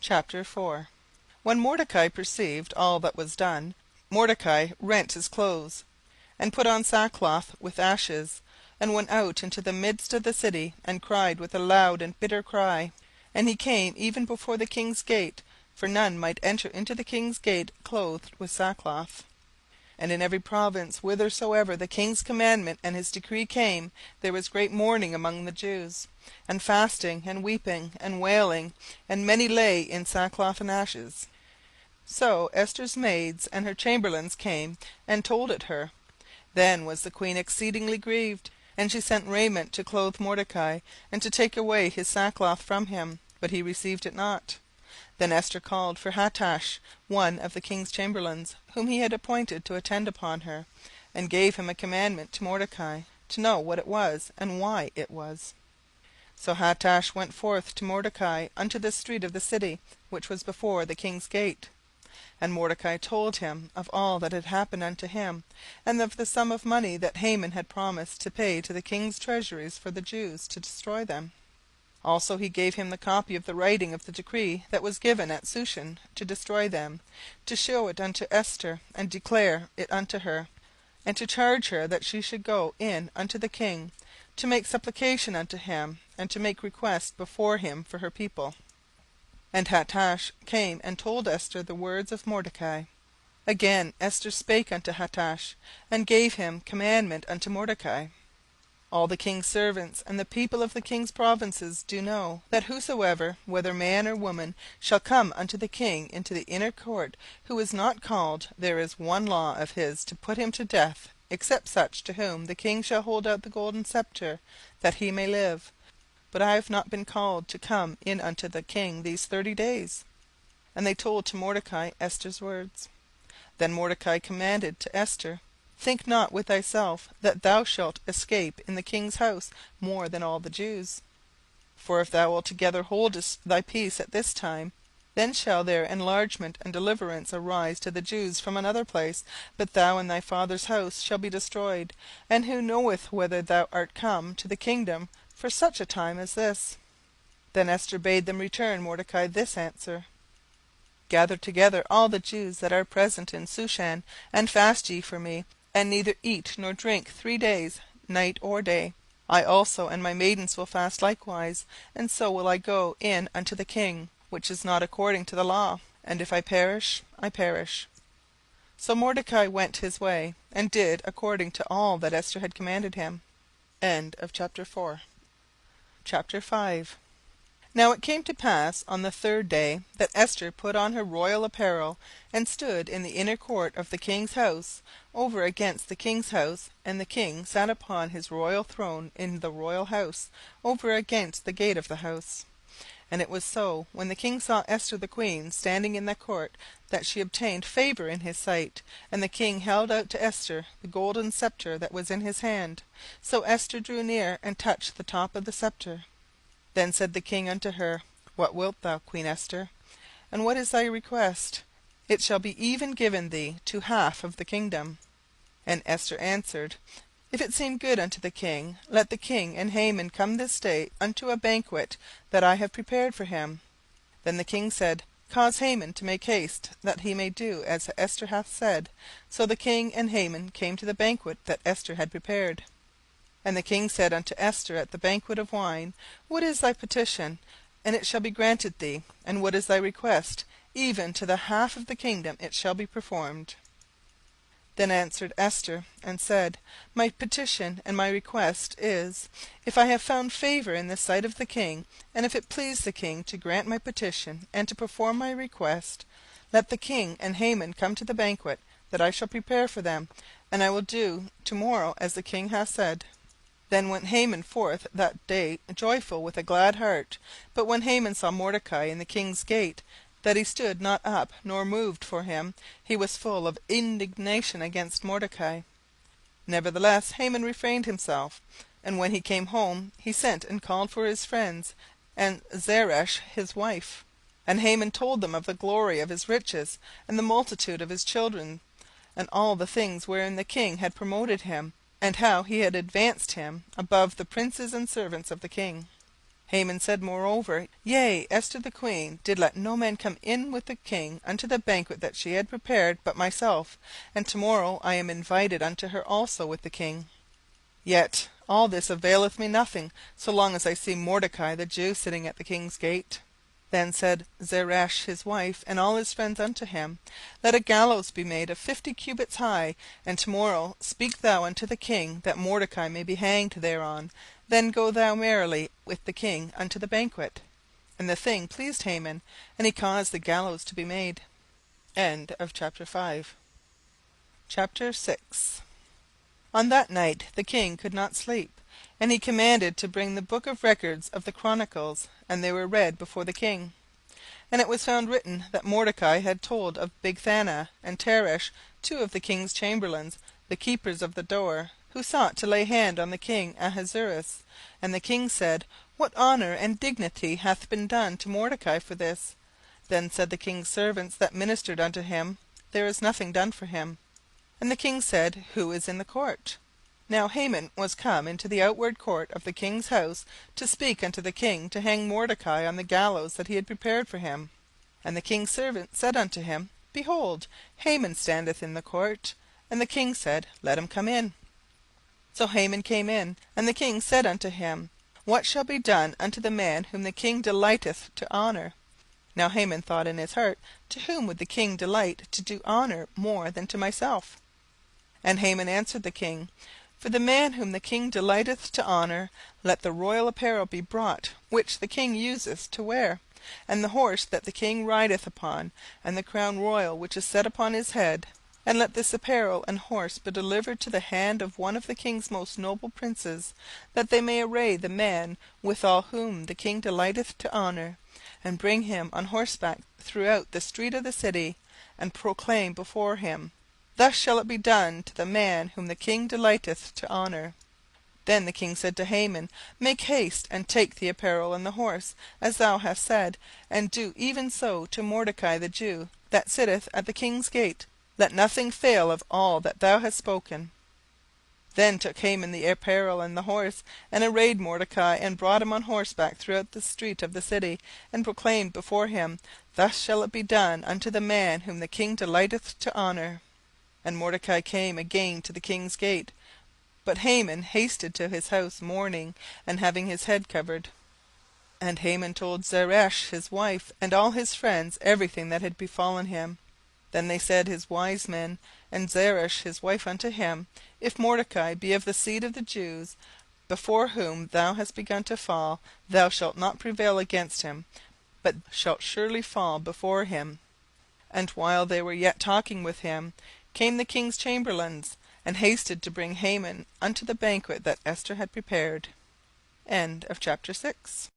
Chapter 4. When Mordecai perceived all that was done, Mordecai rent his clothes, and put on sackcloth with ashes, and went out into the midst of the city, and cried with a loud and bitter cry. And he came even before the king's gate: for none might enter into the king's gate clothed with sackcloth. And in every province whithersoever the king's commandment and his decree came, there was great mourning among the Jews, and fasting, and weeping, and wailing, and many lay in sackcloth and ashes. So Esther's maids and her chamberlains came and told it her. Then was the queen exceedingly grieved, and she sent raiment to clothe Mordecai, and to take away his sackcloth from him: but he received it not. Then Esther called for Hattash, one of the king's chamberlains, whom he had appointed to attend upon her, and gave him a commandment to Mordecai, to know what it was, and why it was. So Hattash went forth to Mordecai unto the street of the city, which was before the king's gate. And Mordecai told him of all that had happened unto him, and of the sum of money that Haman had promised to pay to the king's treasuries for the Jews, to destroy them. Also he gave him the copy of the writing of the decree that was given at Shushan to destroy them, to shew it unto Esther, and declare it unto her, and to charge her that she should go in unto the king, to make supplication unto him, and to make request before him for her people. And Hattash came and told Esther the words of Mordecai. Again Esther spake unto Hattash, and gave him commandment unto Mordecai. All the king's servants and the people of the king's provinces do know, that whosoever, whether man or woman, shall come unto the king into the inner court, who is not called, there is one law of his to put him to death, except such to whom the king shall hold out the golden sceptre, that he may live. But I have not been called to come in unto the king these 30 days. And they told to Mordecai Esther's words. Then Mordecai commanded to Esther, Think not with thyself that thou shalt escape in the king's house more than all the Jews. For if thou altogether holdest thy peace at this time, then shall there enlargement and deliverance arise to the Jews from another place: but thou and thy father's house shall be destroyed. And who knoweth whether thou art come to the kingdom for such a time as this? Then Esther bade them return Mordecai this answer: Gather together all the Jews that are present in Shushan, and fast ye for me, and neither eat nor drink 3 days, night or day. I also and my maidens will fast likewise, and so will I go in unto the king, which is not according to the law: and if I perish, I perish. So Mordecai went his way, and did according to all that Esther had commanded him. End of chapter 4. Chapter 5. Now it came to pass on the 3rd day that Esther put on her royal apparel, and stood in the inner court of the king's house, over against the king's house: and the king sat upon his royal throne in the royal house, over against the gate of the house. And it was so, when the king saw Esther the queen standing in the court, that she obtained favour in his sight. And the king held out to Esther the golden sceptre that was in his hand. So Esther drew near, and touched the top of the sceptre. Then said the king unto her, What wilt thou, Queen Esther? And what is thy request? It shall be even given thee to half of the kingdom. And Esther answered, If it seem good unto the king, let the king and Haman come this day unto a banquet that I have prepared for him. Then the king said, Cause Haman to make haste, that he may do as Esther hath said. So the king and Haman came to the banquet that Esther had prepared. And the king said unto Esther at the banquet of wine, What is thy petition? And it shall be granted thee. And what is thy request? Even to the half of the kingdom it shall be performed. Then answered Esther, and said, My petition and my request is, if I have found favour in the sight of the king, and if it please the king to grant my petition and to perform my request, let the king and Haman come to the banquet that I shall prepare for them, and I will do tomorrow as the king hath said. Then went Haman forth that day joyful with a glad heart. But when Haman saw Mordecai in the king's gate, that he stood not up nor moved for him, he was full of indignation against Mordecai. Nevertheless Haman refrained himself. And when he came home, he sent and called for his friends, and Zeresh his wife. And Haman told them of the glory of his riches, and the multitude of his children, and all the things wherein the king had promoted him, and how he had advanced him above the princes and servants of the king. Haman said moreover, Yea, Esther the queen did let no man come in with the king unto the banquet that she had prepared but myself, and tomorrow I am invited unto her also with the king. Yet all this availeth me nothing, so long as I see Mordecai the Jew sitting at the king's gate. Then said Zeresh his wife and all his friends unto him, Let a gallows be made of 50 cubits high, and tomorrow speak thou unto the king, that Mordecai may be hanged thereon. Then go thou merrily with the king unto the banquet. And the thing pleased Haman, and he caused the gallows to be made. End of chapter 5. Chapter 6. On that night the king could not sleep, and he commanded to bring the book of records of the Chronicles, and they were read before the king. And it was found written that Mordecai had told of Bigthana and Teresh, 2 of the king's chamberlains, the keepers of the door, who sought to lay hand on the king Ahasuerus. And the king said, What honour and dignity hath been done to Mordecai for this? Then said the king's servants that ministered unto him, There is nothing done for him. And the king said, Who is in the court? Now Haman was come into the outward court of the king's house to speak unto the king to hang Mordecai on the gallows that he had prepared for him. And the king's servant said unto him, Behold, Haman standeth in the court. And the king said, Let him come in. So Haman came in, and the king said unto him, What shall be done unto the man whom the king delighteth to honour? Now Haman thought in his heart, To whom would the king delight to do honour more than to myself? And Haman answered the king, For the man whom the king delighteth to honour, let the royal apparel be brought, which the king useth to wear, and the horse that the king rideth upon, and the crown royal which is set upon his head. And let this apparel and horse be delivered to the hand of one of the king's most noble princes, that they may array the man withal whom the king delighteth to honour, and bring him on horseback throughout the street of the city, and proclaim before him, Thus shall it be done to the man whom the king delighteth to honour. Then the king said to Haman, Make haste, and take the apparel and the horse, as thou hast said, and do even so to Mordecai the Jew, that sitteth at the king's gate. Let nothing fail of all that thou hast spoken. Then took Haman the apparel and the horse, and arrayed Mordecai, and brought him on horseback throughout the street of the city, and proclaimed before him, Thus shall it be done unto the man whom the king delighteth to honour. And Mordecai came again to the king's gate. But Haman hasted to his house mourning, and having his head covered. And Haman told Zeresh his wife and all his friends everything that had befallen him. Then they said his wise men and Zeresh his wife unto him, If Mordecai be of the seed of the Jews, before whom thou hast begun to fall, thou shalt not prevail against him, but shalt surely fall before him. And while they were yet talking with him, came the king's chamberlains, and hasted to bring Haman unto the banquet that Esther had prepared. End of chapter 6.